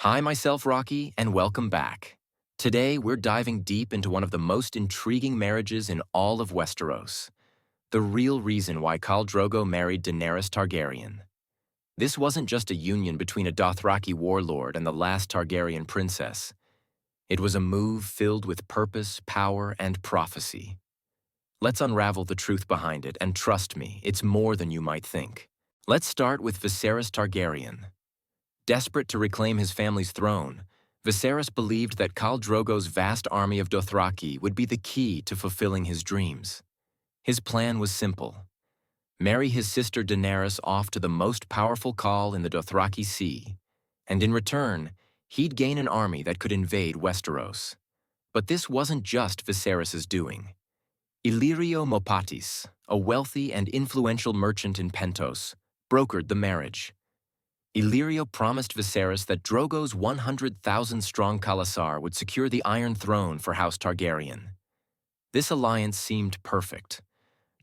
Hi, myself, Rocky, and welcome back. Today, we're diving deep into one of the most intriguing marriages in all of Westeros. The real reason why Khal Drogo married Daenerys Targaryen. This wasn't just a union between a Dothraki warlord and the last Targaryen princess. It was a move filled with purpose, power, and prophecy. Let's unravel the truth behind it, and trust me, it's more than you might think. Let's start with Viserys Targaryen. Desperate to reclaim his family's throne, Viserys believed that Khal Drogo's vast army of Dothraki would be the key to fulfilling his dreams. His plan was simple: marry his sister Daenerys off to the most powerful Khal in the Dothraki Sea, and in return, he'd gain an army that could invade Westeros. But this wasn't just Viserys' doing. Illyrio Mopatis, a wealthy and influential merchant in Pentos, brokered the marriage. Illyrio promised Viserys that Drogo's 100,000-strong Khalasar would secure the Iron Throne for House Targaryen. This alliance seemed perfect.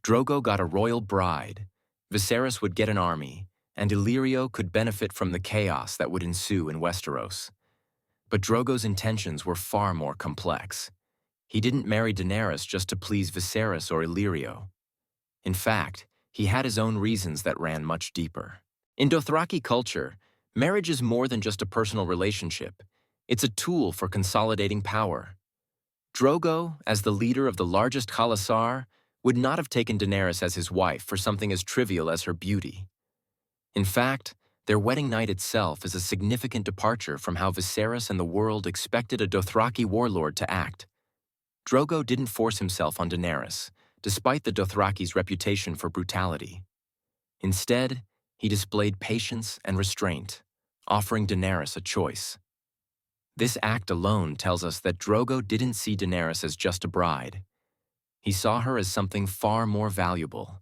Drogo got a royal bride, Viserys would get an army, and Illyrio could benefit from the chaos that would ensue in Westeros. But Drogo's intentions were far more complex. He didn't marry Daenerys just to please Viserys or Illyrio. In fact, he had his own reasons that ran much deeper. In Dothraki culture, marriage is more than just a personal relationship. It's a tool for consolidating power. Drogo, as the leader of the largest Khalasar, would not have taken Daenerys as his wife for something as trivial as her beauty. In fact, their wedding night itself is a significant departure from how Viserys and the world expected a Dothraki warlord to act. Drogo didn't force himself on Daenerys, despite the Dothraki's reputation for brutality. Instead, he displayed patience and restraint, offering Daenerys a choice. This act alone tells us that Drogo didn't see Daenerys as just a bride. He saw her as something far more valuable,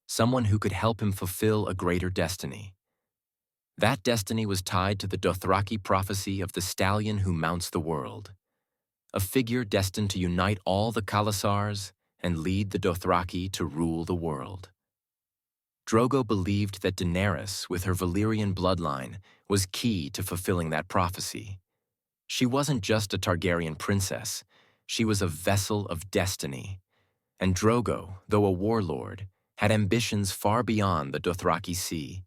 someone who could help him fulfill a greater destiny. That destiny was tied to the Dothraki prophecy of the Stallion who mounts the world, a figure destined to unite all the Khalasars and lead the Dothraki to rule the world. Drogo believed that Daenerys, with her Valyrian bloodline, was key to fulfilling that prophecy. She wasn't just a Targaryen princess, she was a vessel of destiny. And Drogo, though a warlord, had ambitions far beyond the Dothraki Sea.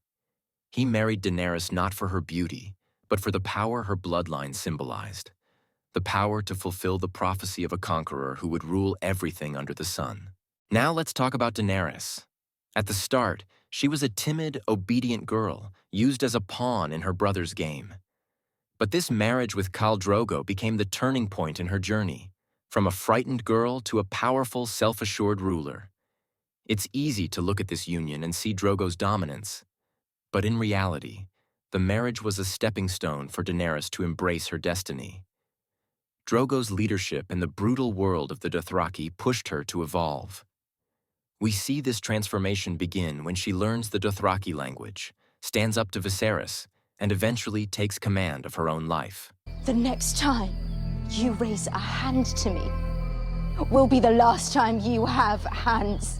He married Daenerys not for her beauty, but for the power her bloodline symbolized. The power to fulfill the prophecy of a conqueror who would rule everything under the sun. Now let's talk about Daenerys. At the start, she was a timid, obedient girl, used as a pawn in her brother's game. But this marriage with Khal Drogo became the turning point in her journey, from a frightened girl to a powerful, self-assured ruler. It's easy to look at this union and see Drogo's dominance. But in reality, the marriage was a stepping stone for Daenerys to embrace her destiny. Drogo's leadership in the brutal world of the Dothraki pushed her to evolve. We see this transformation begin when she learns the Dothraki language, stands up to Viserys, and eventually takes command of her own life. The next time you raise a hand to me will be the last time you have hands.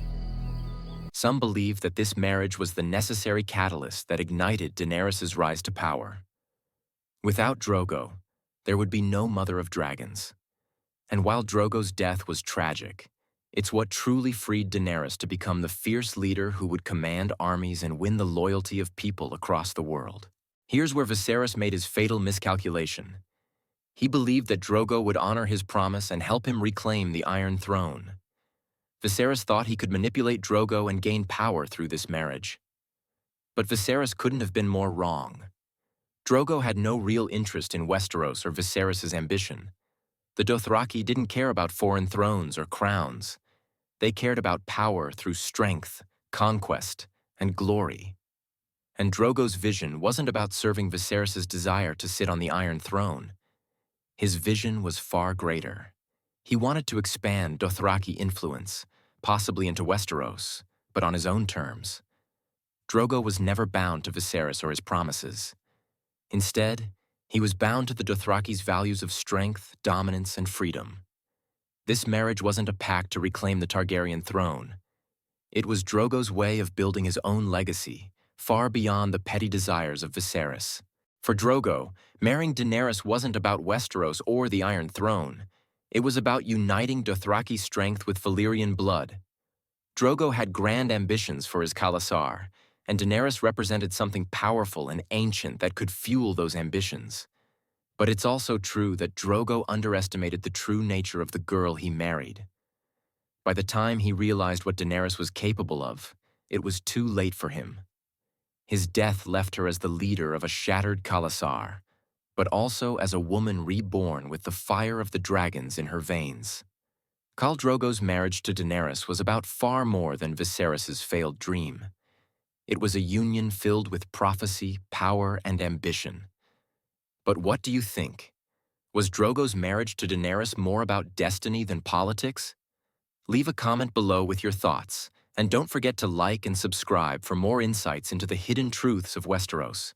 Some believe that this marriage was the necessary catalyst that ignited Daenerys' rise to power. Without Drogo, there would be no Mother of Dragons. And while Drogo's death was tragic, it's what truly freed Daenerys to become the fierce leader who would command armies and win the loyalty of people across the world. Here's where Viserys made his fatal miscalculation. He believed that Drogo would honor his promise and help him reclaim the Iron Throne. Viserys thought he could manipulate Drogo and gain power through this marriage. But Viserys couldn't have been more wrong. Drogo had no real interest in Westeros or Viserys' ambition. The Dothraki didn't care about foreign thrones or crowns. They cared about power through strength, conquest, and glory. And Drogo's vision wasn't about serving Viserys' desire to sit on the Iron Throne. His vision was far greater. He wanted to expand Dothraki influence, possibly into Westeros, but on his own terms. Drogo was never bound to Viserys or his promises. Instead, he was bound to the Dothraki's values of strength, dominance, and freedom. This marriage wasn't a pact to reclaim the Targaryen throne. It was Drogo's way of building his own legacy, far beyond the petty desires of Viserys. For Drogo, marrying Daenerys wasn't about Westeros or the Iron Throne. It was about uniting Dothraki strength with Valyrian blood. Drogo had grand ambitions for his Khalasar, and Daenerys represented something powerful and ancient that could fuel those ambitions. But it's also true that Drogo underestimated the true nature of the girl he married. By the time he realized what Daenerys was capable of, it was too late for him. His death left her as the leader of a shattered Khalasar, but also as a woman reborn with the fire of the dragons in her veins. Khal Drogo's marriage to Daenerys was about far more than Viserys' failed dream. It was a union filled with prophecy, power, and ambition. But what do you think? Was Drogo's marriage to Daenerys more about destiny than politics? Leave a comment below with your thoughts, and don't forget to like and subscribe for more insights into the hidden truths of Westeros.